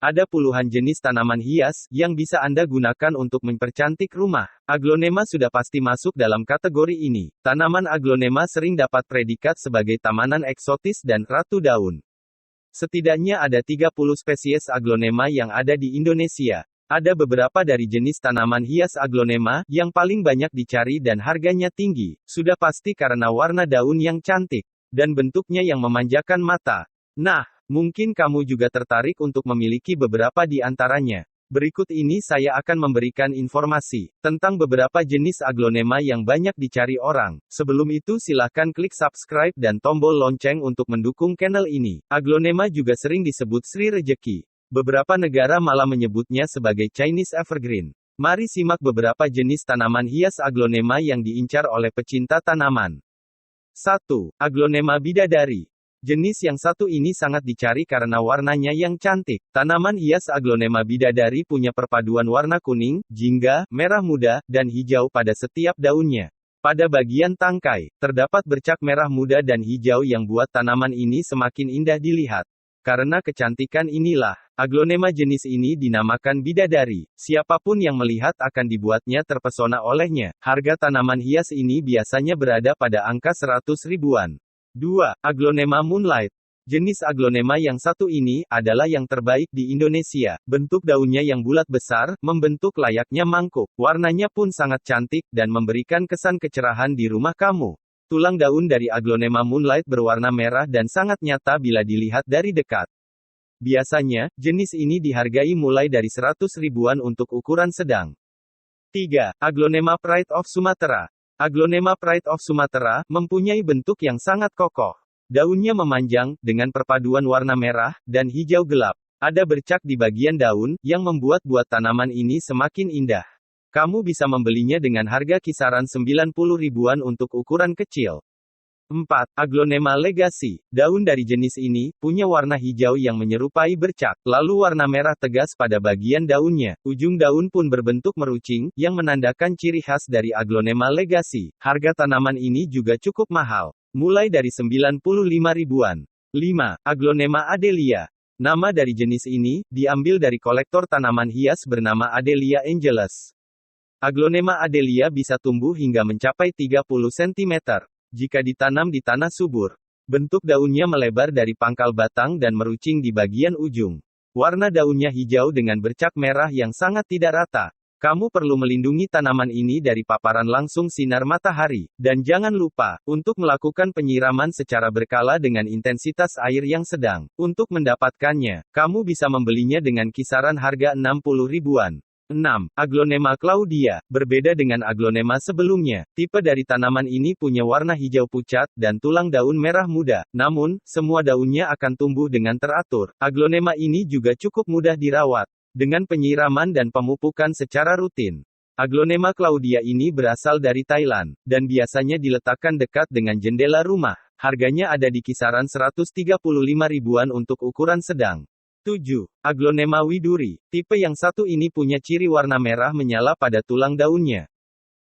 Ada puluhan jenis tanaman hias yang bisa Anda gunakan untuk mempercantik rumah. Aglonema sudah pasti masuk dalam kategori ini. Tanaman aglonema sering dapat predikat sebagai tamanan eksotis dan ratu daun. Setidaknya ada 30 spesies aglonema yang ada di Indonesia. Ada beberapa dari jenis tanaman hias aglonema yang paling banyak dicari dan harganya tinggi. Sudah pasti karena warna daun yang cantik dan bentuknya yang memanjakan mata. Nah, mungkin kamu juga tertarik untuk memiliki beberapa di antaranya. Berikut ini saya akan memberikan informasi tentang beberapa jenis aglonema yang banyak dicari orang. Sebelum itu silahkan klik subscribe dan tombol lonceng untuk mendukung channel ini. Aglonema juga sering disebut Sri Rejeki. Beberapa negara malah menyebutnya sebagai Chinese Evergreen. Mari simak beberapa jenis tanaman hias aglonema yang diincar oleh pecinta tanaman. 1. Aglonema bidadari. Jenis yang satu ini sangat dicari karena warnanya yang cantik. Tanaman hias aglonema bidadari punya perpaduan warna kuning, jingga, merah muda, dan hijau pada setiap daunnya. Pada bagian tangkai, terdapat bercak merah muda dan hijau yang buat tanaman ini semakin indah dilihat. Karena kecantikan inilah, aglonema jenis ini dinamakan bidadari. Siapapun yang melihat akan dibuatnya terpesona olehnya. Harga tanaman hias ini biasanya berada pada angka 100 ribuan. 2. Aglonema Moonlight. Jenis aglonema yang satu ini adalah yang terbaik di Indonesia. Bentuk daunnya yang bulat besar, membentuk layaknya mangkuk. Warnanya pun sangat cantik, dan memberikan kesan kecerahan di rumah kamu. Tulang daun dari aglonema Moonlight berwarna merah dan sangat nyata bila dilihat dari dekat. Biasanya, jenis ini dihargai mulai dari 100 ribuan untuk ukuran sedang. 3. Aglonema Pride of Sumatera. Aglonema Pride of Sumatera mempunyai bentuk yang sangat kokoh. Daunnya memanjang, dengan perpaduan warna merah dan hijau gelap. Ada bercak di bagian daun, yang membuat tanaman ini semakin indah. Kamu bisa membelinya dengan harga kisaran 90 ribuan untuk ukuran kecil. 4. Aglonema Legacy. Daun dari jenis ini punya warna hijau yang menyerupai bercak, lalu warna merah tegas pada bagian daunnya. Ujung daun pun berbentuk meruncing, yang menandakan ciri khas dari aglonema Legacy. Harga tanaman ini juga cukup mahal, mulai dari 95 ribuan. 5. Aglonema Adelia. Nama dari jenis ini diambil dari kolektor tanaman hias bernama Adelia Angeles. Aglonema Adelia bisa tumbuh hingga mencapai 30 cm. Jika ditanam di tanah subur. Bentuk daunnya melebar dari pangkal batang dan meruncing di bagian ujung. Warna daunnya hijau dengan bercak merah yang sangat tidak rata. Kamu perlu melindungi tanaman ini dari paparan langsung sinar matahari. Dan jangan lupa, untuk melakukan penyiraman secara berkala dengan intensitas air yang sedang. Untuk mendapatkannya, kamu bisa membelinya dengan kisaran harga 60 ribuan. 6. Aglonema Claudia. Berbeda dengan aglonema sebelumnya, tipe dari tanaman ini punya warna hijau pucat, dan tulang daun merah muda. Namun, semua daunnya akan tumbuh dengan teratur. Aglonema ini juga cukup mudah dirawat, dengan penyiraman dan pemupukan secara rutin. Aglonema Claudia ini berasal dari Thailand, dan biasanya diletakkan dekat dengan jendela rumah. Harganya ada di kisaran 135 ribuan untuk ukuran sedang. 7. Aglonema Widuri. Tipe yang satu ini punya ciri warna merah menyala pada tulang daunnya.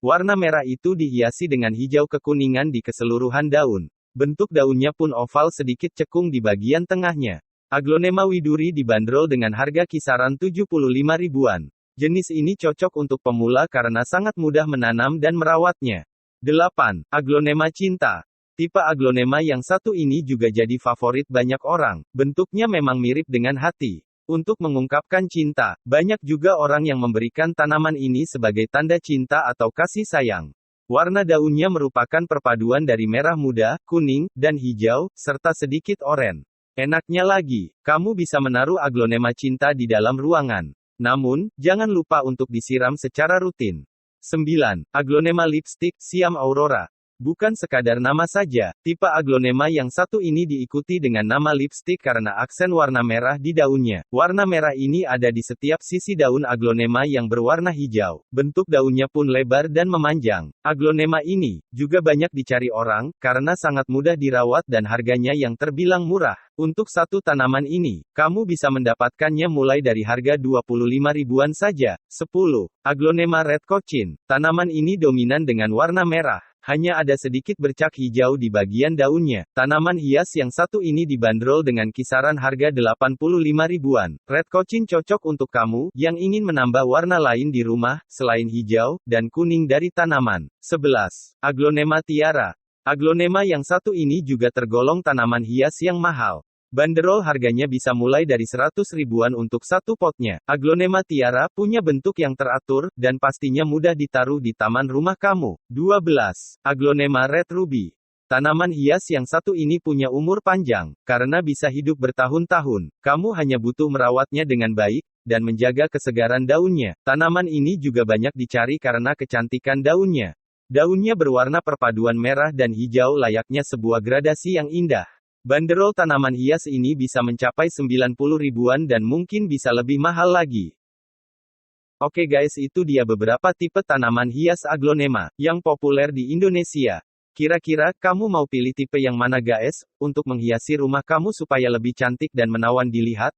Warna merah itu dihiasi dengan hijau kekuningan di keseluruhan daun. Bentuk daunnya pun oval sedikit cekung di bagian tengahnya. Aglonema Widuri dibanderol dengan harga kisaran 75 ribuan. Jenis ini cocok untuk pemula karena sangat mudah menanam dan merawatnya. 8. Aglonema Cinta. Tipe aglonema yang satu ini juga jadi favorit banyak orang. Bentuknya memang mirip dengan hati. Untuk mengungkapkan cinta, banyak juga orang yang memberikan tanaman ini sebagai tanda cinta atau kasih sayang. Warna daunnya merupakan perpaduan dari merah muda, kuning, dan hijau, serta sedikit oranye. Enaknya lagi, kamu bisa menaruh aglonema cinta di dalam ruangan. Namun, jangan lupa untuk disiram secara rutin. 9. Aglonema Lipstick, Siam Aurora. Bukan sekadar nama saja, tipe aglonema yang satu ini diikuti dengan nama lipstick karena aksen warna merah di daunnya. Warna merah ini ada di setiap sisi daun aglonema yang berwarna hijau. Bentuk daunnya pun lebar dan memanjang. Aglonema ini juga banyak dicari orang, karena sangat mudah dirawat dan harganya yang terbilang murah. Untuk satu tanaman ini, kamu bisa mendapatkannya mulai dari harga 25 ribuan saja. 10. Aglonema Red Cochin. Tanaman ini dominan dengan warna merah. Hanya ada sedikit bercak hijau di bagian daunnya. Tanaman hias yang satu ini dibanderol dengan kisaran harga 85 ribuan. Red Cochin cocok untuk kamu, yang ingin menambah warna lain di rumah, selain hijau, dan kuning dari tanaman. 11. Aglonema tiara. Aglonema yang satu ini juga tergolong tanaman hias yang mahal. Banderol harganya bisa mulai dari 100 ribuan untuk satu potnya. Aglonema tiara punya bentuk yang teratur, dan pastinya mudah ditaruh di taman rumah kamu. 12. Aglonema red ruby. Tanaman hias yang satu ini punya umur panjang, karena bisa hidup bertahun-tahun. Kamu hanya butuh merawatnya dengan baik, dan menjaga kesegaran daunnya. Tanaman ini juga banyak dicari karena kecantikan daunnya. Daunnya berwarna perpaduan merah dan hijau layaknya sebuah gradasi yang indah. Banderol tanaman hias ini bisa mencapai 90 ribuan dan mungkin bisa lebih mahal lagi. Oke guys, itu dia beberapa tipe tanaman hias aglonema yang populer di Indonesia. Kira-kira kamu mau pilih tipe yang mana guys, untuk menghiasi rumah kamu supaya lebih cantik dan menawan dilihat?